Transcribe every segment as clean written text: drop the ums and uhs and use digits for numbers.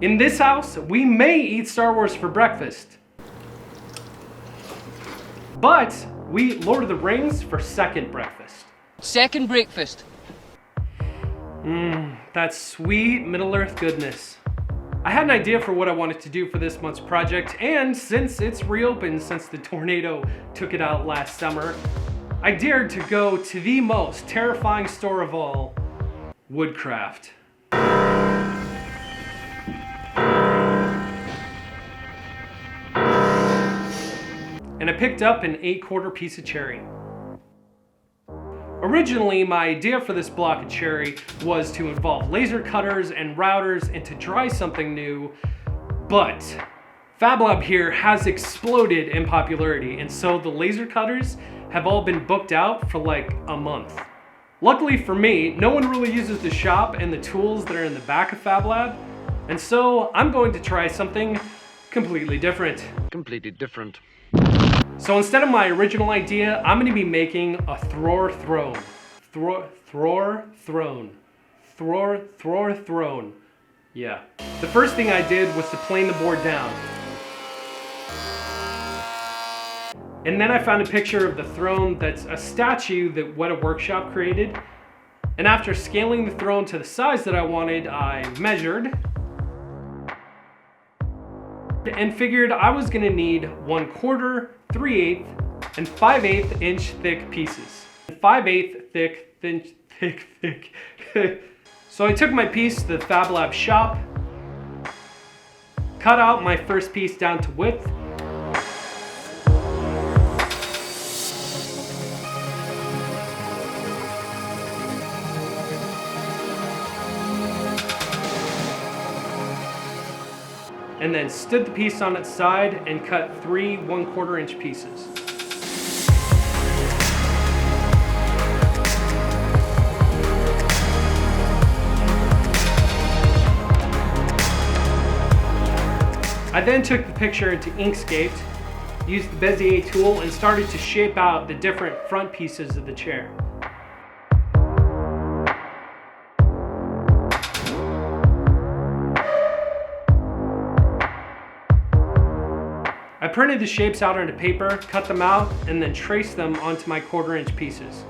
In this house, we may eat Star Wars for breakfast, but we eat Lord of the Rings for second breakfast. Second breakfast. That sweet Middle-earth goodness. I had an idea for what I wanted to do for this month's project, and since it's reopened since the tornado took it out last summer, I dared to go to the most terrifying store of all, woodcraft. And I picked up an 8-quarter piece of cherry. Originally, my idea for this block of cherry was to involve laser cutters and routers and to try something new, but FabLab here has exploded in popularity, and so the laser cutters have all been booked out for like a month. Luckily for me, no one really uses the shop and the tools that are in the back of FabLab, and so I'm going to try something completely different. So instead of my original idea, I'm going to be making a Thror Throne. Thror Throne. Yeah. The first thing I did was to plane the board down. And then I found a picture of the throne that's a statue that Weta Workshop created. And after scaling the throne to the size that I wanted, I measured and figured I was gonna need 1/4, 3/8, and 5/8 inch thick pieces. 5/8 thick. So I took my piece to the FabLab shop, cut out my first piece down to width, and then stood the piece on its side and cut 3 1/4 inch pieces. I then took the picture into Inkscape, used the Bezier tool, and started to shape out the different front pieces of the chair. I printed the shapes out onto paper, cut them out, and then traced them onto my 1/4 inch pieces.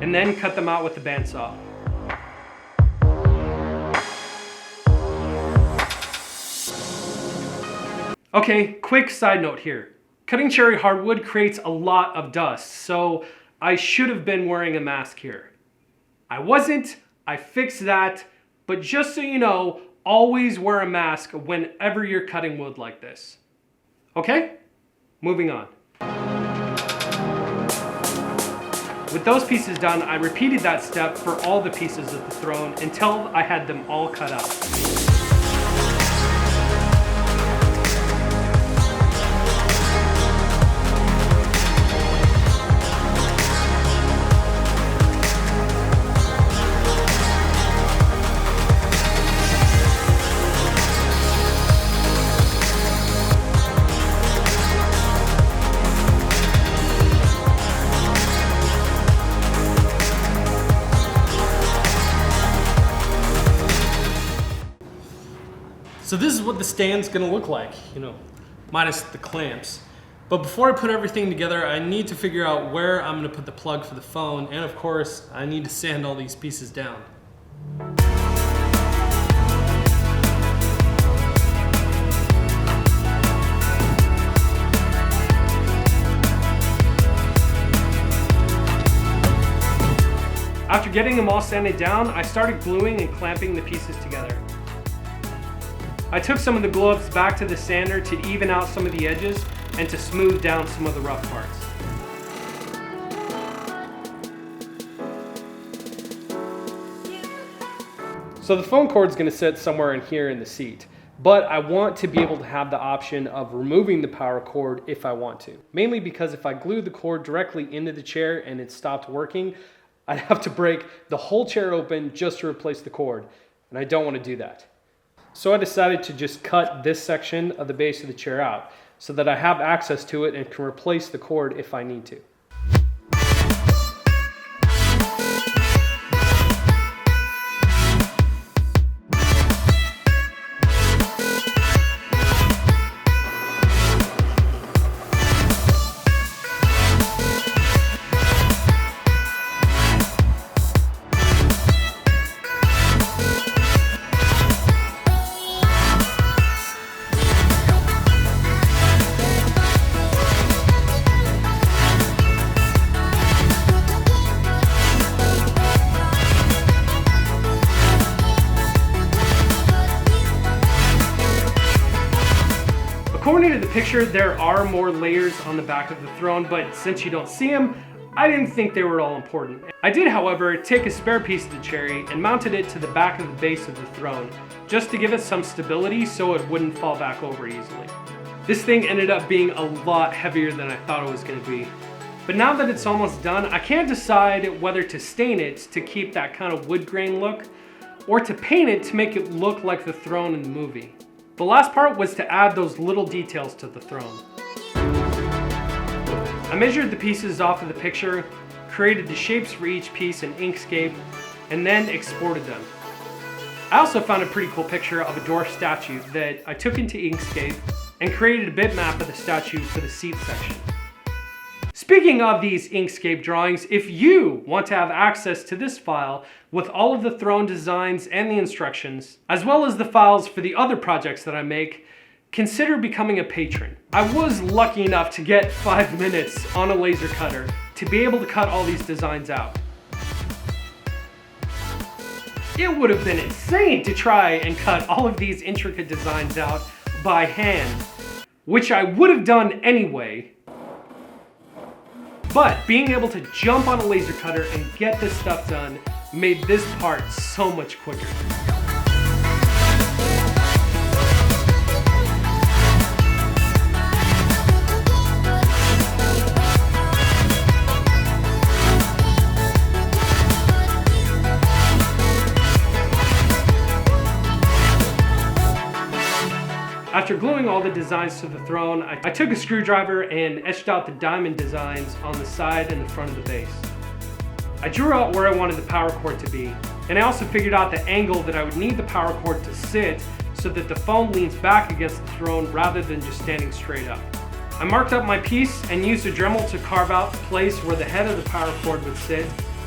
And then cut them out with the bandsaw. Okay, quick side note here. Cutting cherry hardwood creates a lot of dust, so I should have been wearing a mask here. I wasn't, I fixed that. But just so you know, always wear a mask whenever you're cutting wood like this. Okay? Moving on. With those pieces done, I repeated that step for all the pieces of the throne until I had them all cut out. So this is what the stand's gonna look like, minus the clamps. But before I put everything together, I need to figure out where I'm gonna put the plug for the phone, and of course, I need to sand all these pieces down. After getting them all sanded down, I started gluing and clamping the pieces together. I took some of the gloves back to the sander to even out some of the edges and to smooth down some of the rough parts. So the phone cord's gonna sit somewhere in here in the seat, but I want to be able to have the option of removing the power cord if I want to. Mainly because if I glue the cord directly into the chair and it stopped working, I'd have to break the whole chair open just to replace the cord, and I don't want to do that. So I decided to just cut this section of the base of the chair out so that I have access to it and can replace the cord if I need to. picture, there are more layers on the back of the throne, but since you don't see them, I didn't think they were all important. I did, however, take a spare piece of the cherry and mounted it to the back of the base of the throne, just to give it some stability so it wouldn't fall back over easily. This thing ended up being a lot heavier than I thought it was going to be. But now that it's almost done, I can't decide whether to stain it to keep that kind of wood grain look, or to paint it to make it look like the throne in the movie. The last part was to add those little details to the throne. I measured the pieces off of the picture, created the shapes for each piece in Inkscape, and then exported them. I also found a pretty cool picture of a dwarf statue that I took into Inkscape and created a bitmap of the statue for the seat section. Speaking of these Inkscape drawings, if you want to have access to this file with all of the throne designs and the instructions, as well as the files for the other projects that I make, consider becoming a patron. I was lucky enough to get 5 minutes on a laser cutter to be able to cut all these designs out. It would have been insane to try and cut all of these intricate designs out by hand, which I would have done anyway. But being able to jump on a laser cutter and get this stuff done made this part so much quicker. After gluing all the designs to the throne, I took a screwdriver and etched out the diamond designs on the side and the front of the base. I drew out where I wanted the power cord to be, and I also figured out the angle that I would need the power cord to sit so that the phone leans back against the throne rather than just standing straight up. I marked up my piece and used a Dremel to carve out the place where the head of the power cord would sit,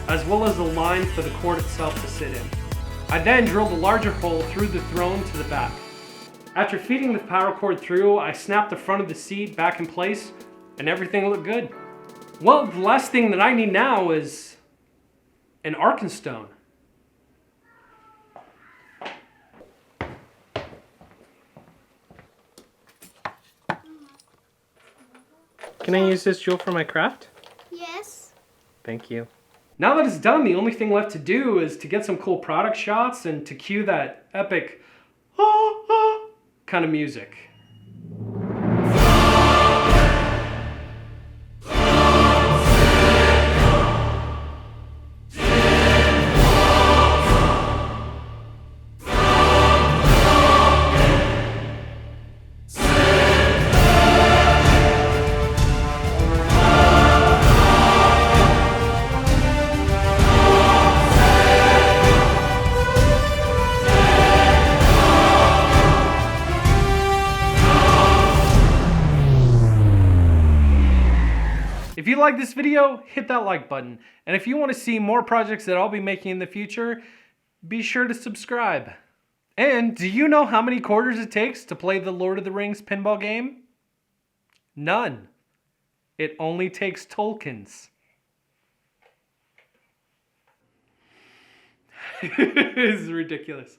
as well as a line for the cord itself to sit in. I then drilled a larger hole through the throne to the back. After feeding the power cord through, I snapped the front of the seat back in place, and everything looked good. Well, the last thing that I need now is an Arkenstone. Can I use this jewel for my craft? Yes. Thank you. Now that it's done, the only thing left to do is to get some cool product shots and to cue that epic kind of music. If you like this video, hit that like button. And if you want to see more projects that I'll be making in the future, be sure to subscribe. And do you know how many quarters it takes to play the Lord of the Rings pinball game? None. It only takes Tolkien's. This is ridiculous.